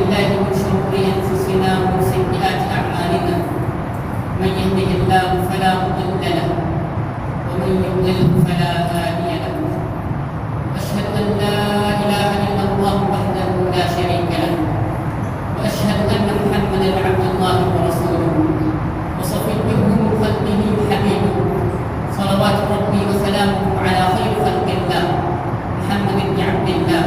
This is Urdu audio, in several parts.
بالله من شرور أنفسنا ومن سيئات أعمالنا من يهده الله فلا مضل له ومن يضلل فلا هادي له أشهد أن لا إله إلا الله وحده لا شريك له وأشهد أن محمدا عبد الله ورسوله وصفيه من خلقه وحبيبه صلوات ربي وسلامه على خير خلق الله محمد بن عبد الله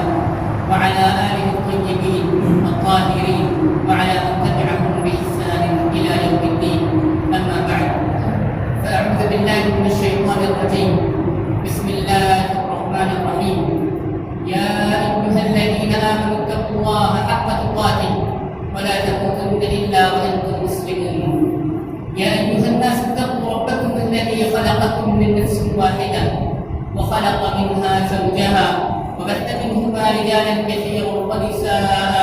وعلى آله الطيبين الطاهرين وعلى من تبعهم بإحسان إلى يوم الدين. أما بعد فأعوذ بالله من الشيطان الرجيم. بسم الله الرحمن الرحيم. يا أيها الذين آمنوا اتقوا الله حق تقاته ولا تموتن إلا وأنتم مسلمون. يا أيها الناس اتقوا ربكم الذي خلقكم من نفس واحدة وخلق منها زوجها وبث منهما رجالا كثيرا ونساء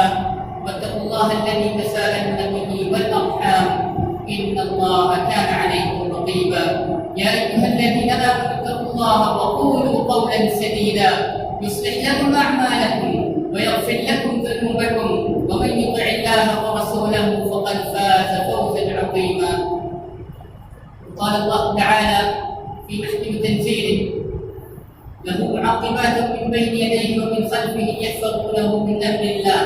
واتقوا الله الذي تساءلون به والأرحام إن الله كان عليكم رقيبا. يا أيها الذين آمنوا اتقوا الله وقولوا قولا سديدا يصلح لكم أعمالكم ويغفر لكم ذنوبكم ومن يطع الله ورسوله فقد فاز فوزا عظيما. قال الله تعالى في محكم تنزيله له معقبات من بين يديه ومن خلفه يحفظونه من أمر الله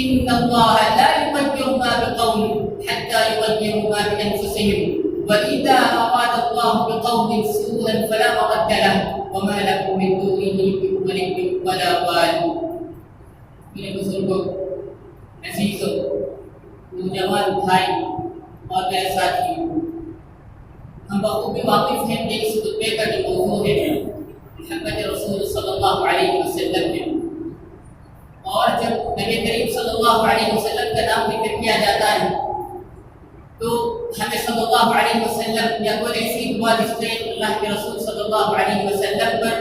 إن الله لا يغير ما بقوم حتى يغيروا ما بأنفسهم وإذا أراد الله بقوم سوءا فلا مرد له وما له من دونه من ولي ولا وال. میرے بزرگوں، عزیزوں، نوجوان بھائی اور میرے ساتھیوں، ہم بخوبی واقف ہیں کہ اس خطبے کا جو موضوع ہے محمد رسول صلی اللہ علیہ وسلم ہے، اور جب نبی کریم صلی اللہ علیہ وسلم کا نام ذکر کیا جاتا ہے تو ہمیں صلی اللہ علیہ وسلم یا کوئی ایسی دعا جس سے اللہ کے رسول صلی اللہ علیہ وسلم پر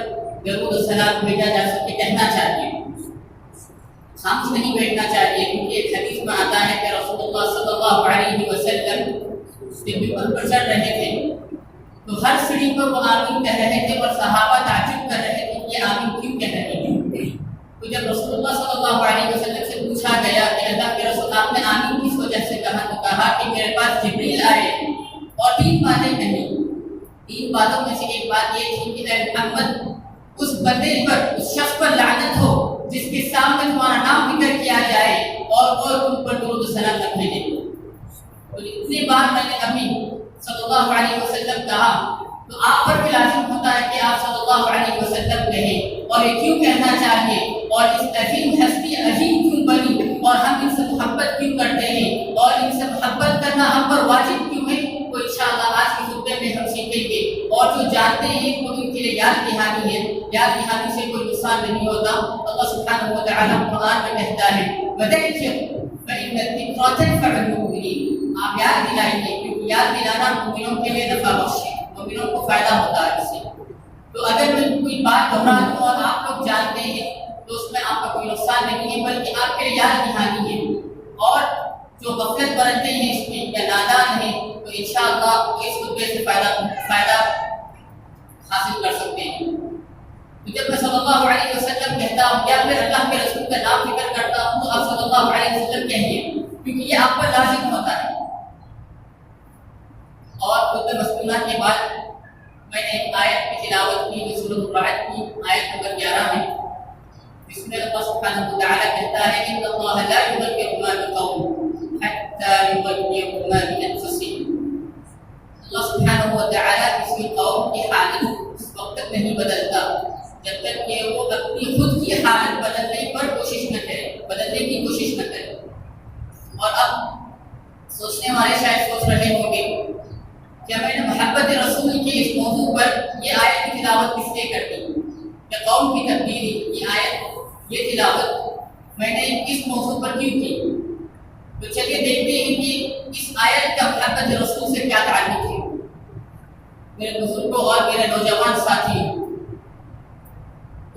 درود و سلام بھیجا جا سکے کہنا چاہیے، خاموش نہیں بیٹھنا چاہیے، کیونکہ ایک حدیث میں آتا ہے کہ رسول اللہ صلی اللہ علیہ وسلم جب ممبر پر چڑھ رہے تھے تو ہر سیڑھی پر وہ آمین کہہ رہے تھے اور صحابہ تعجب کر رہے تھے کہ یہ آمین کیوں کہہ رہے ہیں. تو جب رسول اللہ صلی اللہ علیہ وسلم سے پوچھا گیا کہ اللہ کے رسول آپ نے آمین کس وجہ سے کہا، تو کہا کہ میرے پاس جبریل آئے اور 3 باتیں کہیں. 3 باتوں میں سے ایک بات یہ تھی کہ اے محمد اس بندے پر، اس شخص پر لعنت ہو جس کے سامنے تمہارا نام ذکر کیا جائے اور تم پر درود و سلام نہ بھیجے. تو اتنی بار میں نے ابھی صلی اللہ علیہ وسلم کہا تو آپ پر بھی لازم ہوتا ہے کہ آپ صلی اللہ علیہ وسلم کہیں، اور یہ کیوں کہنا چاہیے اور اس عظیم ہستی عظیم کیوں بنی اور ہم ان سے محبت کیوں کرتے ہیں اور ان سے محبت کرنا ہم پر واجب کیوں ہے، تو انشاءاللہ آج کے خطبے میں ہم سیکھیں گے. اور جو جانتے ہیں وہ ان کے لیے یاد دہانی ہے، یاد دہانی سے کوئی نقصان نہیں ہوتا. اللہ سبحانہ و تعالیٰ قرآن میں کہتا ہے وَذَكِّرْ فَإِنَّ الذِّكْرَىٰ تَنفَعُ الْمُؤْمِنِينَ. آپ یاد دلائیے کیونکہ یاد دلانا مومنوں کے لیے نفع بخش ہے، مومنوں کو فائدہ ہوتا ہے اس سے. تو اگر میں کوئی بات دہرا دوں اور آپ لوگ جانتے ہیں تو اس میں آپ کا کوئی نقصان نہیں ہے، بلکہ آپ کے لیے یاد دہانی ہے. اور جو غفلت برتتے ہیں اس میں یا نادان ہیں تو انشاءاللہ وہ اس خطبے سے فائدہ حاصل کر سکتے ہیں. تو جب میں صلی اللہ علیہ وسلم کہتا ہوں یا پھر اللہ کے رسول کا نام ذکر کرتا ہوں تو آپ صلی اللہ علیہ وسلم کہیے، کیونکہ یہ آپ پر لازم ہوتا ہے. اور خطبہ مسکونہ کے بعد میں نے ایک آیت کی تلاوت کی جو سورۃ الرعد کی آیت نمبر 11 ہے، جس میں اللہ سبحانہ و تعالیٰ کہتا ہے ان اللہ لا یغیر ما بقوم حتی یغیروا ما بانفسہم. اللہ سبحانہ و تعالیٰ کسی قوم کی حالت اس وقت تک نہیں بدلتا جب تک کہ وہ اپنی خود کی حالت بدلنے پر کوشش نہ کرے، بدلنے کی کوشش نہ کرے. اور اب سوچنے والے شاید سوچ رہے ہوں گے کہ میں نے محبت رسول کے اس موضوع پر یہ آیت کی تلاوت کس لیے کر دی، کہ قوم کی تبدیلی، یہ آیت، یہ تلاوت میں نے اس موضوع پر کیوں کی. تو چلیے دیکھتے ہیں کہ اس آیت کا محبت رسول سے کیا تعلق ہے. میرے بزرگوں اور میرے نوجوان ساتھی،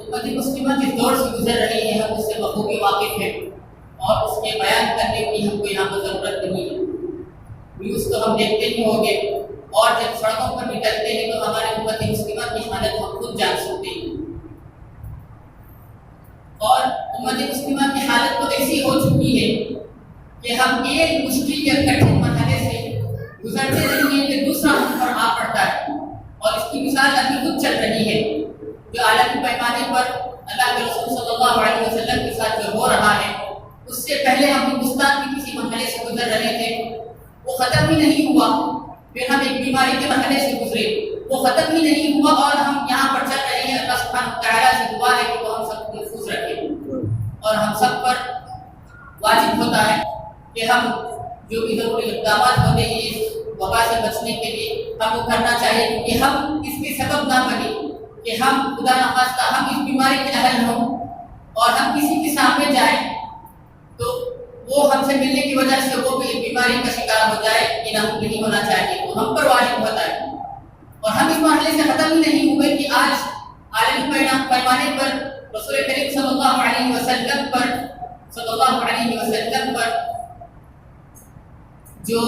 امت مسلمہ جس دور سے گزر رہی ہے ہم اس سے بخوبی واقف ہیں اور اس کے بیان کرنے کی ہم کو یہاں پر ضرورت نہیں ہے. نیوز تو ہم دیکھتے ہی ہوں گے اور جب سڑکوں پر نکلتے ہیں تو ہمارے امت مسلمہ کی حالت ہم خود جان سکتے ہیں. اور امت مسلمہ کی حالت تو ایسی ہو چکی ہے کہ ہم ایک مشکل یا کٹھن مرحلے سے گزرتے رہیں گے کہ دوسرا ہم پر آ پڑتا ہے، اور اس کی مثال ابھی خود چل رہی ہے جو عالمی پیمانے پر اللہ کے رسول صلی اللہ علیہ وسلم کے ساتھ جو ہو رہا ہے، اس سے پہلے ہم ہندوستان کے کسی مرحلے سے گزر رہے تھے، وہ ختم ہی نہیں ہوا، پھر ہم ایک بیماری کے مرحلے سے گزرے، وہ ختم ہی نہیں ہوا، اور ہم یہاں پر چل رہے ہیں۔ اللہ سبحانہ وتعالیٰ سے دعا ہے کہ وہ ہم سب کو محفوظ رکھے، اور ہم سب پر واجب ہوتا ہے کہ ہم جو بھی ضروری اقدامات ہوتے ہیں اس وبا سے بچنے کے لیے ہم کو کرنا چاہیے، کیونکہ ہم اس کے سبب نہ بنے کہ ہم خدا نخواستہ ہم اس بیماری کے اہل ہوں اور ہم کسی کے سامنے جائیں تو وہ ہم سے ملنے کی وجہ سے وہ بھی بیماری کا شکار ہو جائے، یہ نہیں ہونا چاہیے، تو ہم پر واجب ہوتا ہے۔ اور ہم اس مرحلے سے ختم ہی نہیں ہوئے کہ آج عالمی پیمانے پر رسول کریم صلی اللہ علیہ وسلم پر جو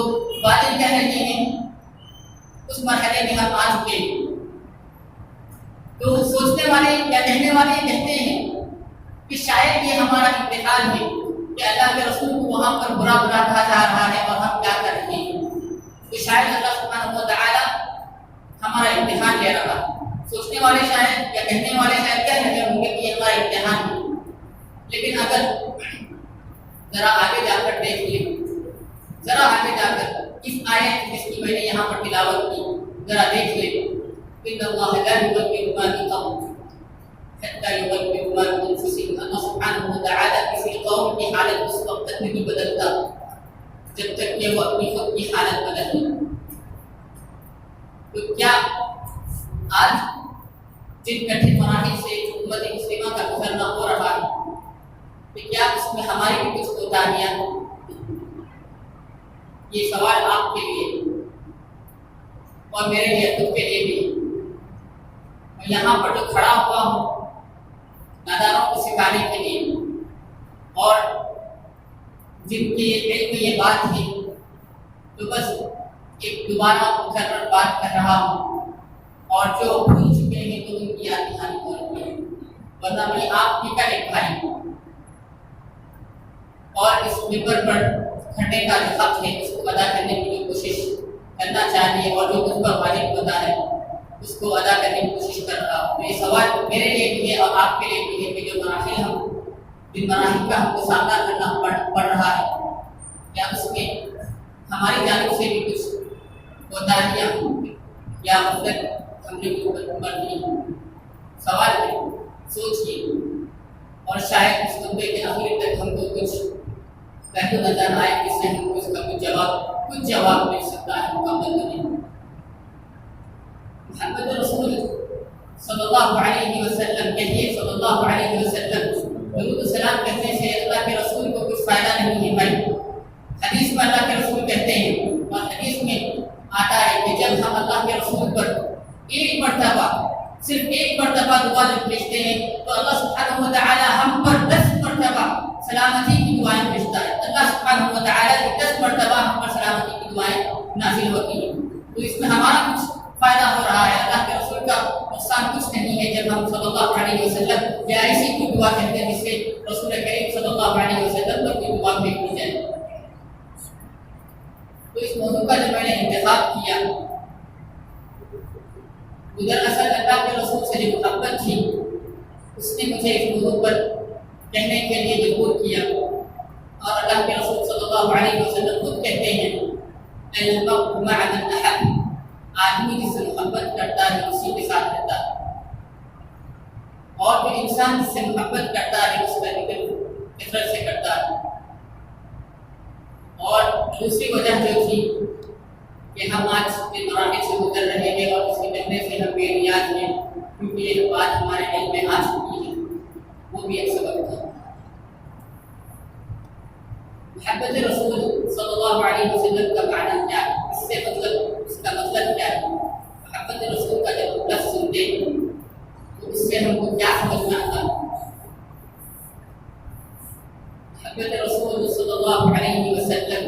باتیں کہہ رہے ہیں اس مرحلے میں ہم آ چکے ہیں۔ تو سوچنے والے یا کہنے والے کہتے ہیں کہ شاید یہ ہمارا امتحان ہے کہ اللہ کے رسول کو وہاں پر برا کہا جا رہا ہے اور ہم کیا کر رہے ہیں، تو شاید اللہ سبحانہ و تعالی ہمارا امتحان لے رہا ہے۔ سوچنے والے شاید یا کہنے والے شاید کہہ رہے ہوں گے کہ یہ ہمارا امتحان ہے، لیکن اگر ذرا آگے جا کر دیکھ لیں، ذرا آگے جا کر اس آیت جس کی میں نے یہاں پر تلاوت کی ذرا دیکھ لیں، ان اللہ لا یغیر ما بقوم حتی یغیر ما بانفسہم۔ اللہ سبحانہ و تعالی کسی قوم کی حالت اس وقت تک نہیں بدلتا جب تک کہ وہ اپنی خود کی حالت بدل لے۔ تو کیا آج جن کٹھن مراحل سے امت مسلمہ کا گزرنا ہو رہا ہے کہ کیا اس میں ہماری بھی کچھ کوتاہیاں؟ یہ سوال آپ کے لیے اور میرے لیے خود کے لیے بھی۔ میں یہاں پر جو کھڑا ہوا ہوں نادانوں کو سکھانے کے لیے، اور جن کے علم میں یہ بات ہے تو بس ایک دوبارہ مکرر بات کر رہا ہوں، اور جو بھول چکے ہیں تو ان کی یاد دہانی ہو رہی ہے، ورنہ میں آپ ہی کا ایک بھائی ہوں، اور اس ممبر پر کھڑنے کا جو حق ہے اس کو ادا کرنے کی جو کوشش کرنا چاہیے، اور جو مجھ پر واجب ہوتا ہے اس کو ادا کرنے کی کوشش کر رہا ہوں۔ تو یہ سوال میرے لیے بھی ہے اور آپ کے لیے بھی ہے کہ جو مراحل جن مراحل کا ہم کو سامنا کرنا پڑ رہا ہے، کیا اس میں ہماری جانب سے بھی کچھ کوتاہیاں یا مطلب ہم نے مرضی؟ سوال ہے، سوچیے، اور شاید اس مدعے کے آخر تک ہم کو کچھ پہلو نظر آئے جس سے ہم کو اس کا کچھ جواب مل سکتا ہے مکمل نہیں۔ محمد رسول صلی اللہ علیہ وسلم کہیے، صلی اللہ علیہ وسلم درود و سلام کہنے سے اللہ کے رسول کو کچھ فائدہ نہیں ہے بھائی۔ حدیث میں اللہ کے رسول کہتے ہیں، اور حدیث میں آتا ہے کہ جب ہم اللہ کے رسول پر ایک مرتبہ صرف ایک مرتبہ دعا جب بھیجتے ہیں تو اللہ سبحانہ و تعالی ہم پر 10 مرتبہ سلامتی کی دعائیں بھیجتا ہے۔ اللہ سبحانہ و تعالی کی 10 مرتبہ ہم پر سلامتی کی دعائیں نازل ہوتی ہیں، تو اس میں ہمارا کچھ فائدہ ہو رہا ہے، اللہ کے رسول کا نقصان کچھ نہیں ہے جب ہم صلی اللہ علیہ وسلم یا ایسی کوئی دعا کہتے ہیں جس سے رسول کریم صلی اللہ علیہ وسلم پر کوئی دعا بھیج دی جائے۔ تو اس موضوع کا جو میں نے انتخاب کیا، دراصل اللہ کے رسول سے جو محبت تھی اس نے مجھے اس موضوع پر کہنے کے لیے مجبور کیا، اور اللہ کے رسول صلی اللہ علیہ وسلم خود کہتے ہیں المرء مع من احب، آدمی جس سے محبت کرتا ہے اسی کے ساتھ رہتا ہے، اور جو انسان جس سے محبت کرتا ہے اس کا ذکر کثرت سے کرتا ہے۔ اور دوسری وجہ جو تھی کہ ہم آج کے مراحل سے گزر رہے ہیں اور اس کے کہنے سے ہم بے نیاز ہیں، کیونکہ یہ بات ہمارے دل میں آ چکی ہے، وہ بھی ایک سبب تھا۔ محبت رسول صلی اللہ علیہ وسلم کا معنی کیا ہے؟ اس سے اس کا مطلب کیا ہے؟ محبت رسول کا جب لفظ سنتے تو اس سے ہم کو کیا سمجھ میں آتا ہے؟ محبت رسول صلی اللہ علیہ وسلم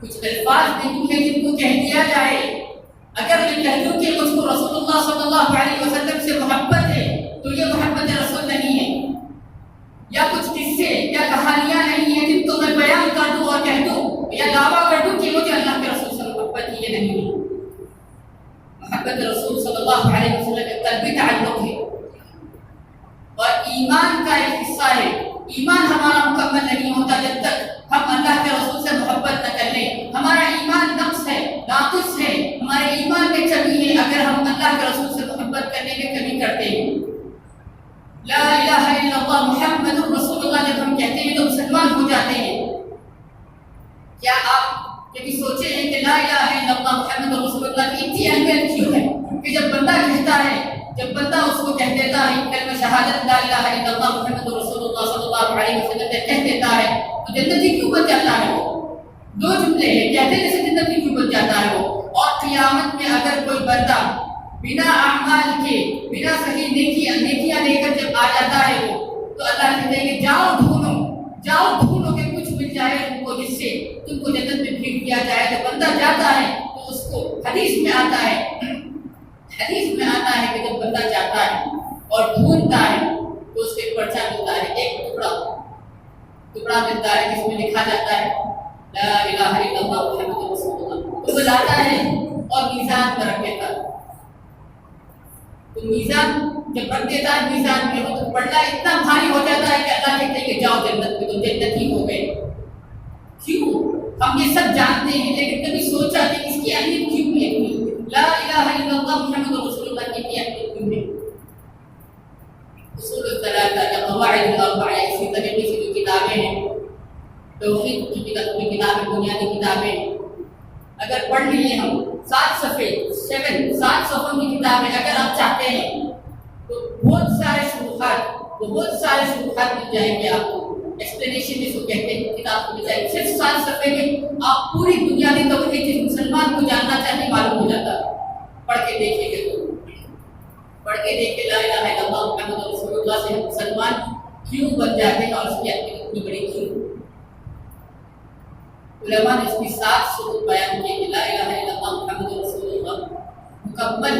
کچھ الفاظ نہیں ہیں جن کو کہہ دیا جائے، اگر میں کہہ دوں کہ مجھ کو رسول اللہ صلی اللہ علیہ وسلم سے محبت ہے تو یہ محبت رسول نہیں ہے، یا کچھ قصے یا کہانیاں نہیں ہیں جن کو میں بیان کر ایمان ہمارا مکمل نہیں ہوتا جب تک ہم اللہ کے رسول سے محبت نہ کر لیں. ہمارا ایمان نقص ہے، ناقص ہے، ہمارے ایمان میں کمی ہے اگر ہم اللہ کے رسول سے محبت کرنے میں کمی کرتے ہیں. لا الہ الا اللہ محمد رسول اللہ جب ہم کہتے ہیں تو مسلمان ہو جاتے ہیں. کیا آپ کبھی سوچے ہیں کہ لا الہ الا اللہ محمد رسول اللہ کی اتنی اہمیت کیوں ہے کہ جب بندہ کہتا ہے، جب بندہ اس کو کہہ دیتا ہے کلمہ شہادت لا الہ الا اللہ محمد رسول اللہ صلی اللہ علیہ وسلم کہہ دیتا ہے تو جنتی کیوں بن جاتا ہے؟ وہ دو جملے ہیں، کہتے ہیں جیسے جنتی کیوں بن جاتا ہے وہ. اور قیامت میں اگر کوئی بندہ بنا اعمال کے، بنا صحیح نیکیاں لے کر جب آ جاتا ہے وہ، تو اللہ کہتے ہیں کہ جاؤ ڈھونڈو کہ کچھ مل جائے تم کو جس سے تم کو جنت میں بھیج دیا جائے. جب بندہ جاتا ہے تو اس کو حدیث میں آتا ہے کہ جب بندہ جاتا ہے اور ڈھونڈتا ہے تو اس کے پرچہ ملتا ہے، ایک ٹکڑا ملتا ہے جس میں لکھا جاتا ہے لا الہ الا اللہ محمد رسول اللہ. تو وہ لاتا ہے اور میزان پر رکھ دیتا ہے. تو میزان جب رکھ دیتا ہے میزان میں وہ تو پلڑا اتنا بھاری ہو جاتا ہے کہ اللہ کہتے ہیں کہ جاؤ جنت میں، تم جنتی ہو گئے. کیوں؟ ہم یہ سب جانتے ہیں لیکن کبھی سوچا کہ اس کی اہمیت کیوں ہے؟ لا الہ الا اللہ محمد رسول اللہ کی اہمیت کیوں ہے؟ اصول الثلاثہ یا قواعد الاربعہ، اسی طریقے سے جو کتابیں ہیں توحید کی کتابیں، بنیادی کتابیں اگر پڑھ لیے ہم 7 صفحوں کی کتابیں اگر آپ چاہتے ہیں تو بہت سارے شروحات مل جائیں گے آپ کو. ایکسپلینیشن جس کو کہتے ہیں کتاب کو مل جائے گی. صرف 7 صفحے میں آپ پوری بنیادی توحید جس مسلمان کو جاننا چاہیے معلوم ہو جاتا ہے. پڑھ کے دیکھیے لا الہ الا اللہ محمد رسول اللہ سے مسلمان کیوں بن جاتے ہیں اور اس کی اہمیت اتنی بڑی کیوں. علماء نے اس کی 7 شروط بیان کیے کہ لا الہ الا اللہ محمد رسول اللہ مکمل،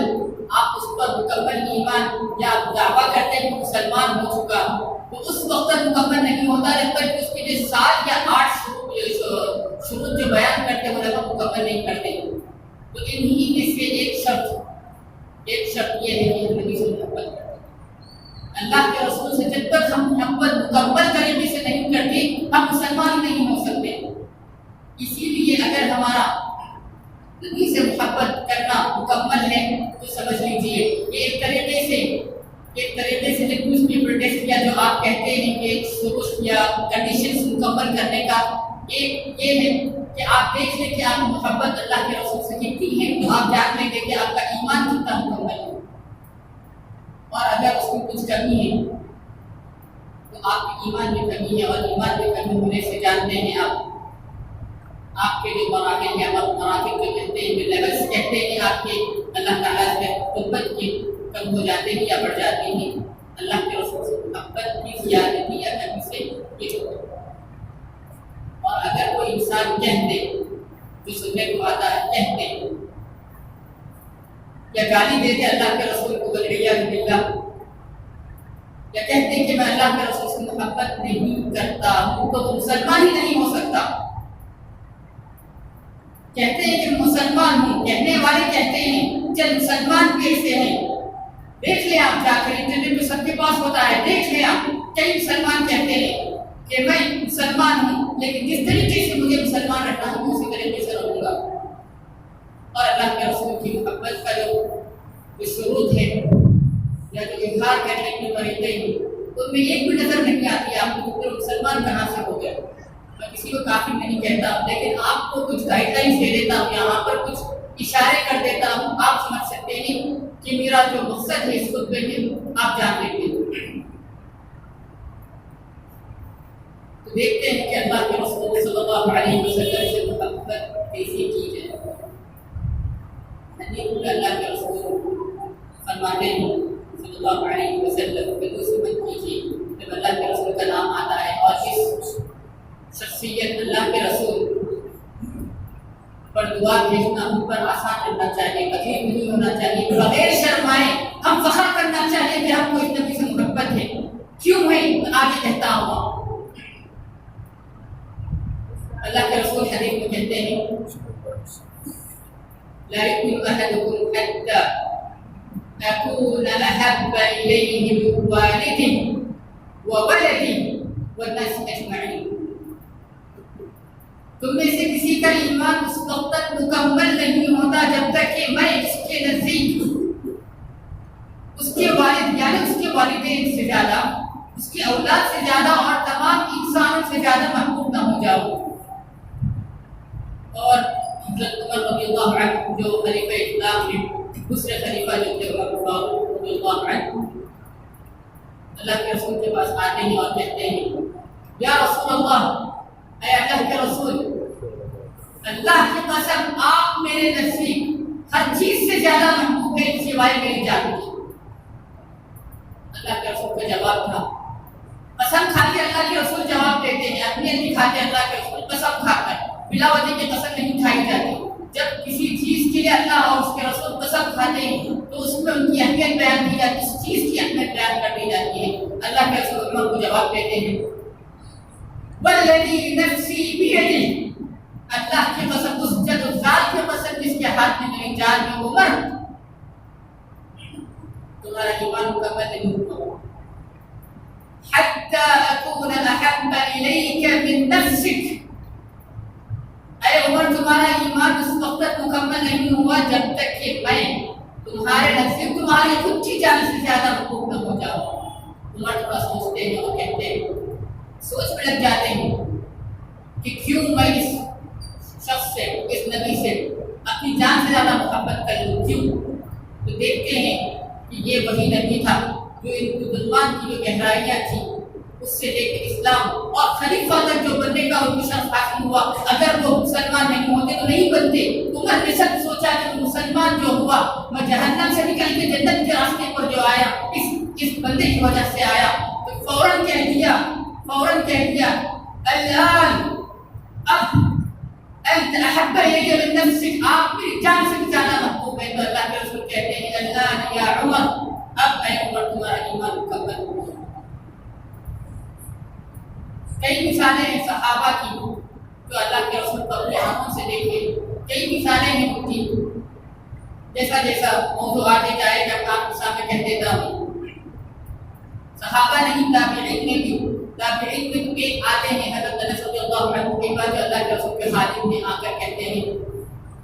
آپ اس پر مکمل ایمان یا دعویٰ کرتے ہیں کہ مسلمان ہو چکا، تو اس وقت مکمل نہیں ہوتا جب تک اس کے لیے 7 یا 8 شروط جو بیان کرتے ہیں علماء مکمل نہیں کرتے. تو انہی میں سے ایک شرط یہ ہے کہ ہم نبی سے محبت کرتے ہیں. اللہ کے رسول سے جب تک ہم محبت مکمل طریقے سے نہیں کرتے ہم مسلمان نہیں ہو سکتے. اسی لیے اگر ہمارا نبی سے محبت کرنا مکمل ہے تو سمجھ لیجیے ایک طریقے سے جو کچھ بھی پروٹیسٹ کیا جو آپ کہتے ہیں کہ شروط یا کنڈیشنز مکمل کرنے کا، ایک یہ ہے کہ آپ دیکھ لیں کہ آپ محبت اللہ کے رسول سے کتنی ہے تو آپ جان لیں گے کہ آپ کا ایمان کتنا مکمل ہے. اور اگر اس میں کچھ کمی ہے تو آپ کے ایمان میں کمی ہے، اور ایمان میں کمی ہونے سے جانتے ہیں آپ کے جو مراحل ہیں، مراحل جو کہتے ہیں، جو لیولس کہتے ہیں آپ کے اللہ تعالیٰ سے محبت کے کم ہو جاتے ہیں یا بڑھ جاتے ہیں. اللہ کے رسول سے محبت کی زیادتی یا کمی سے یہ ہوتا ہے. اور اگر کوئی انسان کہہ دے جو سننے کو آتا ہے، کہہ دے یا گالی دے دے اللہ کے رسول کو والعیاذ باللہ، یا کہتے کہ میں اللہ کے رسول سے محبت نہیں کرتا ہوں، تو وہ مسلمان ہی نہیں ہو سکتا. کہتے ہیں کہ مسلمان ہوں، کہنے والے کہتے ہیں چل مسلمان کیسے ہیں، دیکھ لیں آپ جا کر انٹرنیٹ پہ سب کے پاس ہوتا ہے، دیکھ لیں آپ. کئی مسلمان کہتے ہیں کہ میں مسلمان ہوں لیکن جس طریقے سے مجھے مسلمان رکھنا ہے اسی طریقے سے رہوں گا. اور اللہ کے رسول کی محبت کا جو شروط ہے یا جو اظہار کرنے کے طریقے ہیں ان میں ایک بھی نظر نہیں آتی آپ کو کہ مسلمان کہاں سے ہو گئے. میں کسی کو کافی نہیں کہتا لیکن آپ کو کچھ گائیڈ لائنس دے دیتا ہوں، یہاں پر کچھ اشارے کر دیتا ہوں، آپ سمجھ سکتے ہیں کہ میرا جو مقصد ہے اس خطبے میں آپ جان لیں گے. تو دیکھتے ہیں کہ اللہ کے رسول صلی اللہ علیہ وسلم سے محبت کیسے کی جائے. اللہ کے رسول فرماتے ہیں صلی اللہ علیہ وسلم کہ دوسری مت کیجیے جب اللہ کے رسول کا نام آتا ہے، اور اس شخصیت اللہ کے رسول پر دعا بھیجنا ہم پر آسان کرنا چاہیے، عجیب نہیں ہونا چاہیے، بغیر شرمائے ہم فخر کرنا چاہیے کہ ہم کو اس نبی سے محبت ہے. کیوں ہے؟ آگے کہتا ہوں. اللہ کے رسول حدیث میں کہتے ہیں لا يؤمن أحدكم حتى أكون أحب إليه من والده وولده والناس اجمعین. تم میں سے کسی کا ایمان اس وقت تک مکمل نہیں ہوتا جب تک کہ میں اس کے نزدیک اس کے والد یعنی اس کے والدین سے زیادہ، اس کی اولاد سے زیادہ اور تمام انسانوں سے زیادہ محبوب نہ ہو جاؤ. اور حضرت عمر رضی اللہ عنہ جو خلیفہ اسلام ہیں، دوسرے خلیفہ جو تھے عمر فاروق رضی اللہ عنہ، اللہ کے رسول کے پاس آتے ہیں اور کہتے ہیں یا رسول اللہ، اے اللہ کے رسول، اللہ کی قسم آپ میرے نزدیک ہر چیز سے زیادہ محبوب ہے سوائے میری جان کی. اللہ کے رسول کا جواب تھا، قسم کھا کے اللہ کے رسول جواب دیتے ہیں، اہمیت دکھاتے اللہ کے رسول قسم کھا کر، بلا وجہ کی قسم نہیں کھائی جاتی. جب کسی چیز کے لیے اللہ اور اس کے رسول قسم کھاتے ہیں تو اس میں ان کی اہمیت بیان کی جاتی ہے، اس چیز کی اہمیت بیان کر دی جاتی ہے. اللہ کے رسول عمر کو جواب دیتے ہیں والذی نفسی بیدہ، اللہ کی قسم، اس ذات کی قسم جس کے ہاتھ میں میری جان ہے، عمر تمہارا ایمان مکمل نہیں ہوا حتی اکون احب الیک من نفسک. اے عمر تمہارا ایمان اس وقت تک مکمل نہیں ہوا جب تک کہ میں تمہارے نزدیک تمہاری خود کی جان سے زیادہ محبوب نہ ہو جاؤں. عمر تھوڑا سوچتے ہیں اور کہتے ہیں، سوچ میں لگ جاتے ہیں کہ کیوں میں اس شخص سے، اس نبی سے اپنی جان سے زیادہ محبت کر لوں، کیوں؟ تو دیکھتے ہیں کہ یہ وہی نبی تھا جو ان مسلمان کی جو گہرائیاں تھیں اس سے لے کے اسلام اور خلیفہ تک جو بننے کا ان کو شرف حاصل ہوا، اگر وہ مسلمان نہیں ہوتے تو نہیں بنتے. عمر نے سب سوچا کہ وہ مسلمان جو ہوا، میں جہنم سے نکل کے جنت کے راستے پر جو آیا اس بندے کی وجہ سے آیا. تو فوراً کہہ دیا الان اب انت احب الیک من نفسک، آپ میری جان سے بھی زیادہ محبوب ہے. تو اللہ کے رسول کہتے ہیں الان یا عمر، اب اے عمر تمہارا ایمان مکمل ہو گیا. کئی مثالیں ہیں صحابہ کی جو اللہ کے رسول کو اپنے آنکھوں سے دیکھے. کئی مثالیں ہیں ان کی، جیسا جیسا موضوع آتے جائے گا آپ کے سامنے کہہ دیتا ہوں. صحابہ نہیں، تابعین میں بھی آتے ہیں. حضرت انس رضی اللہ عنہ کے بعد جو اللہ کے رسول کے خادم میں آ کر کہتے ہیں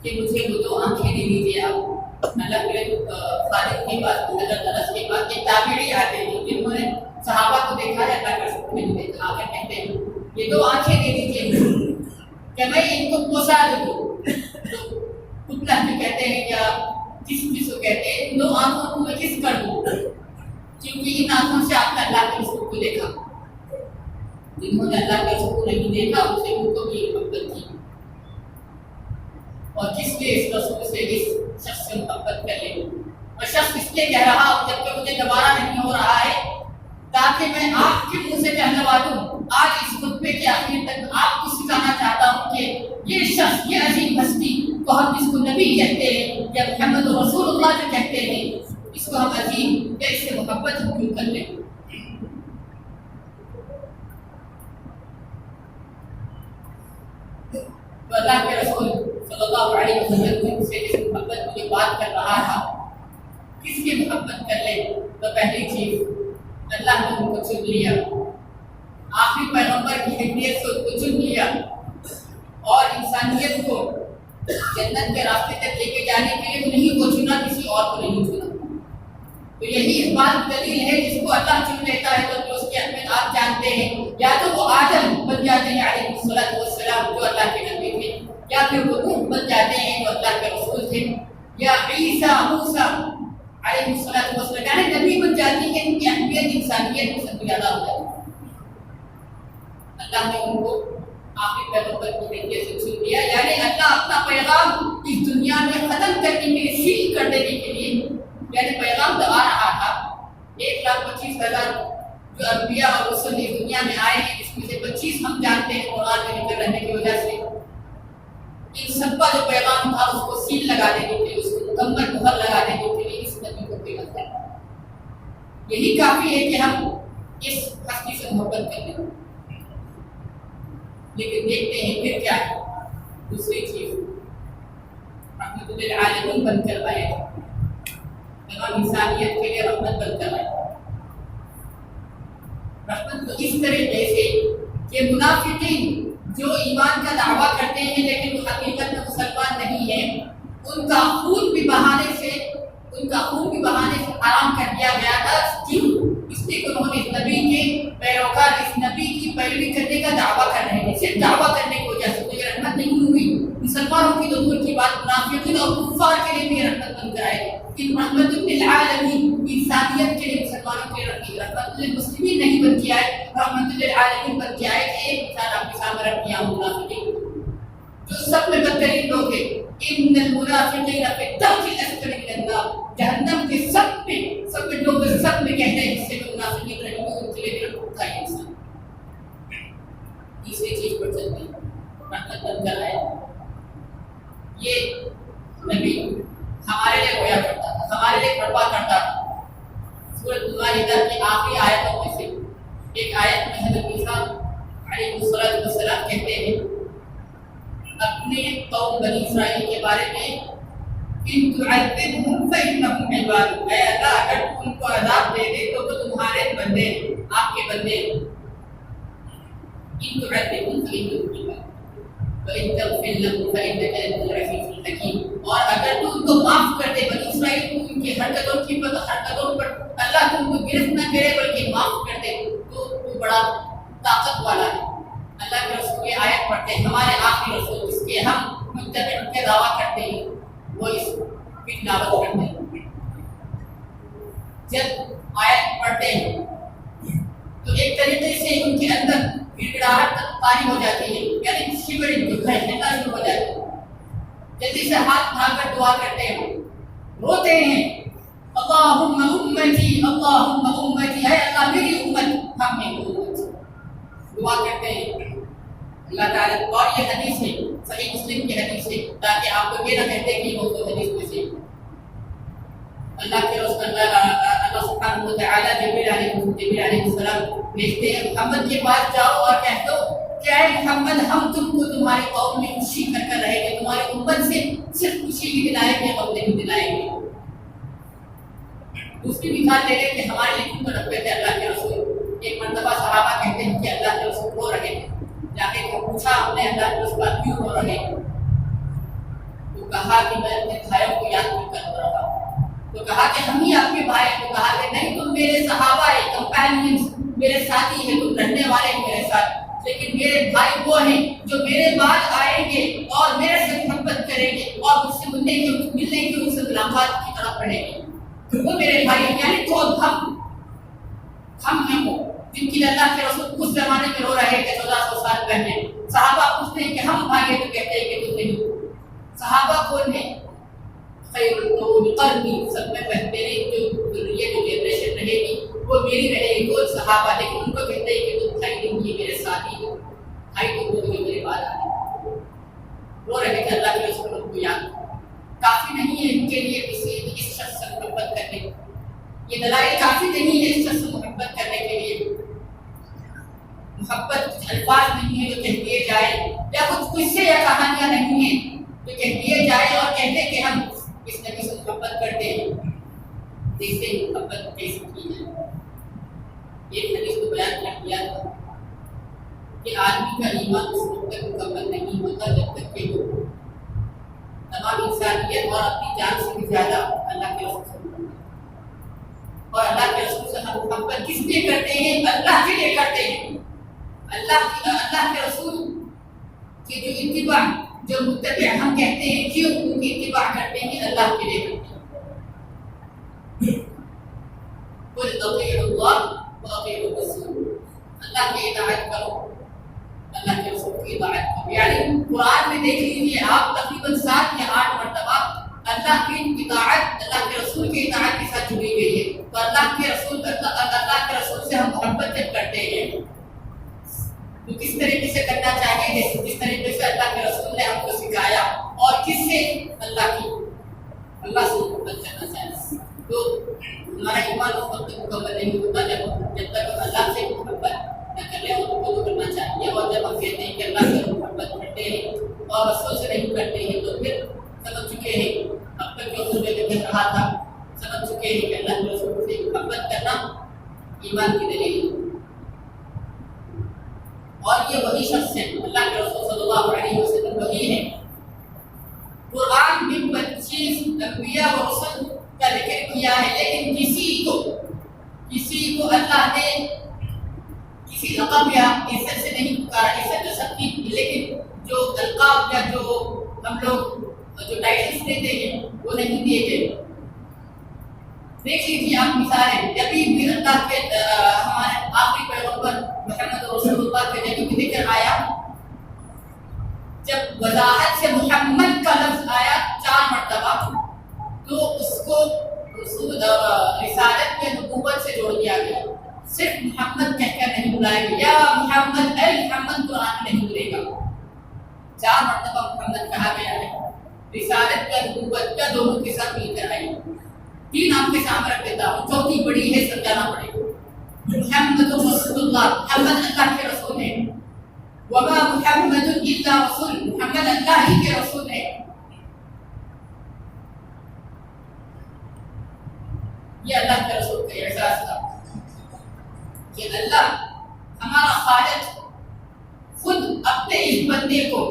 کہ مجھے وہ دو آنکھیں دے دیجیے آپ. اللہ کے خادم کے پاس، حضرت انس کے پاس ایک تابعی آتے ہیں جنہوں نے صحابہ کو دیکھا ہے، اللہ کے رسول نے دیکھا، آ کر کہتے ہیں یہ دو آنکھیں دے دیجیے کہ میں ان کو پوسا دوں. تو پتلا بھی کہتے ہیں یا جس کو کہتے ہیں ان دو آنکھوں کو میں کس کر دوں، کیونکہ ان آنکھوں سے آپ نے اللہ کے رسول کو دیکھا. جنہوں نے اللہ کے رسول کو نہیں دیکھا ان سے ان کو بھی محبت کی، اور جس نے اس رسول سے، اس شخص سے محبت کر لی. اور شخص اس لیے کہہ رہا ہوں جبکہ مجھے دوبارہ نہیں ہو رہا ہے تاکہ میں آپ کے منہ سے کہلوا دوں. آج اس خطبے کے آخر تک آپ کو سکھانا چاہتا ہوں کہ یہ شخص، یہ عظیم ہستی کو ہم جس کو نبی کہتے ہیں یا محمد رسول اللہ جو کہتے ہیں، اس کو ہم عظیم یا اس سے محبت ہم کیوں کر لیں. تو اللہ کے رسول صلی اللہ علیہ وسلم سے اس محبت کی بات کر رہا تھا، کس کی محبت کر لیں. تو پہلی چیز اللہ نے ان کو چن لیا، آخری پیغمبر کی حیثیت سے ان کو چن لیا اور انسانیت کو جنت کے راستے تک لے کے جانے کے لیے انہیں کو چنا، کسی اور کو نہیں چنا. تو یہی اس بات دلیل ہے جس کو اللہ چن لیتا ہے تو اس کی اہمیت آپ جانتے ہیں. یا تو وہ آدم بن جاتے ہیں علیہ الصلوۃ والسلام جو اللہ کے نبی تھے، یا پھر وہ نوح بن جاتے ہیں جو اللہ کے رسول تھے، یا عیسیٰ موسیٰ علیہ الصلوۃ والسلام یعنی نبی بن جاتی ہے. ان کی اہمیت انسانیت کو سب زیادہ ہو جاتی ہے. اللہ نے ان کو آخری پیغمبر کی حیثیت سے چن لیا، یعنی اللہ اپنا پیغام اس دنیا میں ختم کرنے کے لیے، سیل کر دینے کے لیے، یعنی پیغام تو آ رہا تھا. 1,25,000 جو انبیاء اور رسول اس دنیا میں آئے ہیں، جس میں سے 25 ہم جانتے ہیں قرآن میں نکل رہنے کی وجہ سے. ان سب کا جو پیغام تھا اس کو سیل لگا دینے کے لیے، اس کو مکمل مہر لگا دینے کے لیے اس نبی کو بھیجا گیا. یہی کافی ہے کہ ہم اس ہستی سے محبت کر لیں. لیکن دیکھتے ہیں پھر کیا ہے. دوسری چیز رحمت للعالمین بن کر آئے، تمام انسانیت کے لیے رحمت بن کر آئے. رحمت تو اس طریقے سے کہ منافقین جو ایمان کا دعویٰ کرتے ہیں لیکن وہ حقیقت میں مسلمان نہیں ہیں، ان کا خون بھی بہانے سے حرام کر دیا گیا تھا۔ کیوں؟ اس لیے کہ انہوں نے اس نبی کے پیروکار، اس نبی کی پیروی کرنے کا دعویٰ کر رہے ہیں، صرف دعویٰ کرنے کی وجہ سے کوئی رحمت نہیں ہوئی۔ مسلمانوں کی تو دور کی بات، منافقین اور کفار کے لیے بھی رحمت بن کر آئے۔ ان رحمت للعالمین، انسانیت کے لیے، مسلمانوں کے لیے رحمت للمسلمین نہیں بن کے آئے، رحمت للعالمین بن کے آئے۔ ایک مثال آپ کے سامنے رکھ دیا ہوں، منافقین جو سب میں بدترین لوگ ہیں، ان المنافقین فی الدرک الاسفل من النار، جہنم کے سب میں لوگ سب میں کہتے ہیں جس سے منافقین رہیں گے ان کے لیے بھی رحمت ہے انسان۔ تیسری چیز پر چلتے ہیں، رحمت بن کر آئے۔ یہ نبی ہمارے لیے رویا کرتا تھا، ہمارے لیے پڑھوا کرتا تھا۔ سورۃ المائدہ کی آخری آیتوں میں سے ایک آیت میں حضرت عیسیٰ علیہ السلام کہتے ہیں اپنے قوم بنی اسرائیل کے بارے میں، ان تعذبهم فإنهم عبادك، اے اللہ اگر تو ان کو عذاب دے دے تو وہ تمہارے بندے ہیں، آپ کے بندے ہیں۔ ان تعذبهم فإنهم عبادك وإن تغفر لهم فإنك أنت العزيز الحكيم، اور اگر تو ان کو معاف کر دے، بنی اسرائیل کو ان کی حرکتوں پر اللہ تو ان کو گرفت نہ کرے بلکہ معاف کر دے تو وہ بڑا طاقت والا ہے۔ اللہ کے رسول یہ آیت پڑھتے ہیں، ہمارے آخری رسول جس کے ہم متبع کے دعویٰ کرتے ہیں، وہ اس کی تلاوت کرتے ہیں۔ جب آیت پڑھتے ہیں تو ایک طریقے سے ان کے اندر گڑگڑاہٹ طاری ہو جاتی ہے، یعنی شیورنگ جو کھینچنا شروع ہو جاتی ہے۔ جلدی سے ہاتھ اٹھا کر دعا کرتے ہیں، روتے ہیں، اللہم امتی اللہم امتی، اے اللہ میری امت، ہم نے امت، دعا کرتے ہیں اللہ تعالیٰ۔ اور یہ حدیث ہے، صحیح مسلم کی حدیث ہے، تاکہ آپ کو یہ نہ کہتے کہ وہ تو حدیث میں سے اللہ کے رسول اللہ سبحانہ و تعالیٰ جبریل علیہ السلام بھیجتے ہیں، محمد کے پاس جاؤ اور کہہ دو کہ اے محمد ہم تم کو تمہاری قوم میں خوشی کر رہیں گے، تمہاری امت سے صرف خوشی بھی دلائیں گے، غم نہیں دلائیں گے۔ دوسری مثال لے لیں کہ ہمارے لیے کیوں رکھتے تھے اللہ کے رسول۔ ایک مرتبہ صحابہ کہتے ہیں کہ اللہ کے رسول رو رہے ہیں، جا کے پوچھا ہم نے اللہ کے رسول کیوں رو رہے ہیں؟ تو کہا کہ میں اپنے بھائیوں کو یاد کر رہا ہوں۔ تو کہا کہ ہم ہی آپ کے بھائی ہیں۔ تو کہا کہ نہیں، تم میرے صحابہ ہیں، کمپینینز، میرے ساتھی ہیں، تم رہنے والے ہیں میرے ساتھ، لیکن میرے بھائی وہ ہیں جو میرے بعد آئیں گے اور میرے سے محبت کریں گے اور مجھ سے ملنے کی ان سے ملاقات کی طرف پڑھیں گے، وہ میرے بھائی ہیں۔ یعنی خود ہم ہیں وہ جن کی اللہ کے رسول اس زمانے میں رو رہے تھے 1400 سال پہلے۔ صحابہ پوچھتے ہیں کہ ہم بھائی ہیں، تو کہتے ہیں کہ تم نہیں۔ صحابہ کون ہیں؟ خیر القرون قرنی، سب میں میری جو جنریشن رہے گی وہ میری رہے گی، وہ صحابہ، لیکن ان کو کہتے ہیں کہ تم بھائی نہیں، یہ میرے ساتھی ہو، بھائی تم وہ میرے بعد آئے۔ رو رہے تھے اللہ کے رسول کو یاد۔ کافی نہیں ہے ان کے لیے کسی اس شخص سے محبت کرنے، یہ دلائل کافی نہیں ہے اس شخص سے محبت کرنے کے لیے۔ محبت الفاظ نہیں ہے جو کہہ دیے جائے، یا کچھ قصے یا کہانیاں نہیں ہیں جو کہہ دیے جائے اور کہتے کہ ہم اس نبی سے محبت کرتے ہیں۔ دیکھتے ہیں محبت کیسی کی ہے۔ ایک حدیث کو بیان کر دیا تھا کہ آدمی کا ایمان اس وقت تک مکمل نہیں ہوتا جب تک کہ وہ تمام انسانیت اور اپنی جان سے بھی زیادہ اللہ کے رسول سے محبت، اور اللہ کے رسول سے ہم محبت کس لیے کرتے ہیں؟ اللہ کے لیے کرتے ہیں۔ اللہ کے رسول کی جو اتباع، جو متبع ہم کہتے ہیں، کیوں ان کی اتباع کرتے ہیں؟ اللہ کے لیے کرتے ہیں۔ قل اطیعوا اللہ واطیعوا الرسول، اللہ کی اطاعت کرو، اللہ کے رسول کی اطاعت کرو۔ یعنی قرآن میں دیکھ لیجیے آپ تقریباً 7 یا 8 مرتبہ اللہ کی اطاعت، اللہ کے رسول کی اطاعت کے ساتھ جڑی گئی ہے۔ تو اللہ کے رسول سے ہم محبت جب کرتے ہیں تو کس طریقے سے کرنا چاہیے؟ جس طریقے سے اللہ کے رسول نے ہم کو سکھایا، اور کس سے؟ اللہ سے محبت کرنا چاہیے۔ تو ہمارا ایمان اس وقت مکمل نہیں ہوتا جب تک ہم اللہ سے محبت نہ کر لیں، ان کو کرنا چاہیے۔ اور جب ہم کہتے ہیں کہ اللہ سے محبت کرتے ہیں اور رسول سے نہیں کرتے ہیں تو پھر سمجھ چکے ہیں، اب تک جو میں کہہ رہا تھا، سمجھ چکے ہیں کہ اللہ کے رسول سے محبت کرنا ایمان کی دلیل ہے۔ اور یہ وہی شخص ہیں، اللہ کے رسول صلی اللہ علیہ وسلم وہی ہیں۔ قرآن میں 25 انبیاء و رسل کا ذکر کیا ہے، لیکن کسی کو اللہ نے کسی لقب یا عزت سے نہیں پکارا۔ عزت تو سب کی، لیکن جو القاب یا جو ہم لوگ جو ٹائٹلز دیتے ہیں وہ نہیں دیے گئے۔ دیکھ لیجیے آپ مثالیں، جبھی بھی اللہ کے ہمارے آخری پیغمبر محمد رسول اللہ کے جبھی بھی ذکر آیا، جب وضاحت سے محمد کا لفظ آیا 4 مرتبہ، تو اس کو رسالت کے نبوت سے جوڑ دیا گیا۔ صرف محمد کہہ کر نہیں بلایا گیا، یا محمد اے محمد قرآن میں نہیں ملے گا۔ 4 مرتبہ محمد کہا گیا ہے، رسالت کا نبوت کا دونوں کے ساتھ مل کر آئی۔ 3 آپ کے سامنے رکھ دیتا ہوں، چوتھی بڑی ہے، سمجھانا پڑے گا۔ محمد رسول اللہ، محمد اللہ کے رسول ہیں۔ وما محمد الا رسول، محمد اللہ ہی کے رسول ہیں۔ یہ اللہ کے رسول کا اعزاز تھا کہ اللہ ہمارا خالق خود اپنے اس بندے کو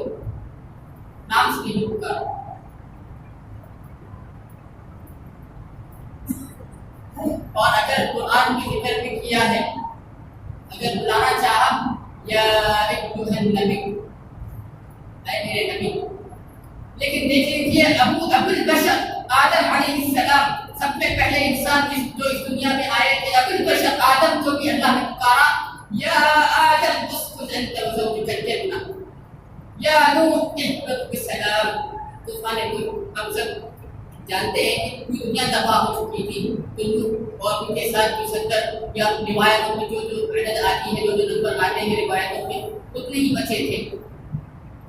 نام سے نہیں پکارا۔ اور اگر قرآن کی ذکر بھی کیا ہے، اگر بلانا چاہا یا ایھا النبی، اے میرے نبی، لیکن دیکھ لیجیے ابو البشر آدم علیہ السلام، سب سے پہلے انسان جو اس دنیا میں آئے تھے، ابو البشر آدم کو بھی اللہ نے پکارا، یا آدم اسکن انت وزوجک الجنہ، یا نوح اہبط بسلام۔ طوفان نوح ہم سب جانتے ہیں کہ پوری دنیا تباہ ہو چکی تھی، تو نوح اور ان کے ساتھ جو 70 یا روایتوں میں جو عدد آتی ہے، جو نمبر آتے ہیں روایتوں میں، اتنے ہی بچے تھے۔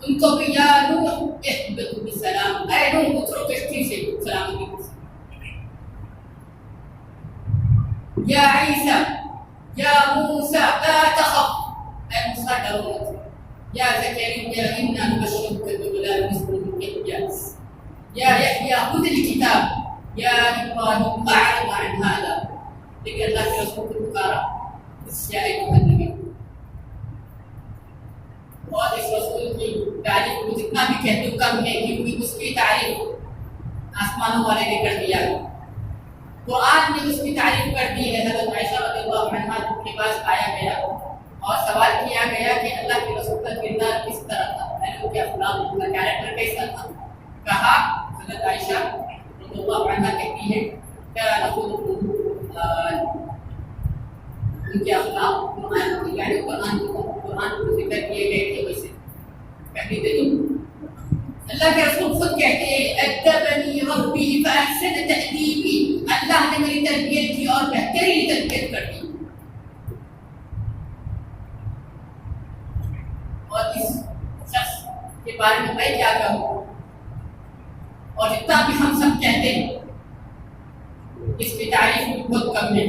ان کو بھی یا نوح اہبط بسلام، اے نوح اترو کشتی سے سلامتی سے۔ یا عیسیٰ یا موسیٰ لا تخف، اے موسیٰ ڈرو مت۔ یا زکریا انا نبشرک بغلام اسمہ یحییٰ، یا یحییٰ خذ الکتاب، یا ابراہیم اعرض عن ھذا۔ لیکن اللہ کے رسول کو پکارا، یا ایھا النبی۔ اور اس رسول کی تعریف کو جتنا بھی کہہ دوں کم ہے، کیونکہ اس کی تعریف آسمانوں والے نے کر دیا، قرآن نے اس کی تعریف کر دی ہے۔ حضرت عائشہ رضی اللہ عنہا کے پاس آیا گیا اور سوال کیا گیا کہ اللہ کے رسول کا کردار کس طرح تھا، ان کے اخلاق، ان کا کیریکٹر کیسا تھا؟ کہا، حضرت عائشہ رضی اللہ عنہا کہتی ہے کان خلقہ ان کے اخلاق قرآن، یعنی قرآن کو ذکر کیے گئے تھے ویسے کہتی تھی۔ اللہ کے رسول خود کہتے ہیں ادبنی ربی فاحسن تأدیبی، اللہ نے میری تربیت کی اور بہترین تربیت کر دی۔ اور اس شخص کے بارے میں میں کیا کہوں، اور جتنا بھی ہم سب کہتے ہیں اس کی تعریف بہت کم ہے۔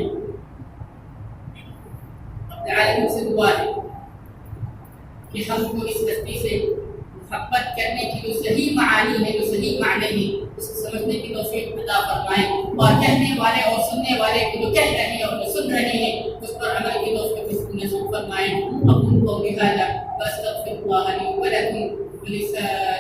اپنے عالم سے دعا ہے کہ ہم کو اس ہستی سے محبت کرنے کی جو صحیح معانی ہے، جو صحیح معنی ہے، اس کو سمجھنے کی توفیق عطا فرمائیں، اور کہنے والے اور سننے والے کو جو کہہ رہے ہیں اور جو سن رہے ہیں اس پر عمل کی توفیق نصیب فرمائیں۔ اقول قولی ھذا واستغفر اللہ لی ولکم ولسائر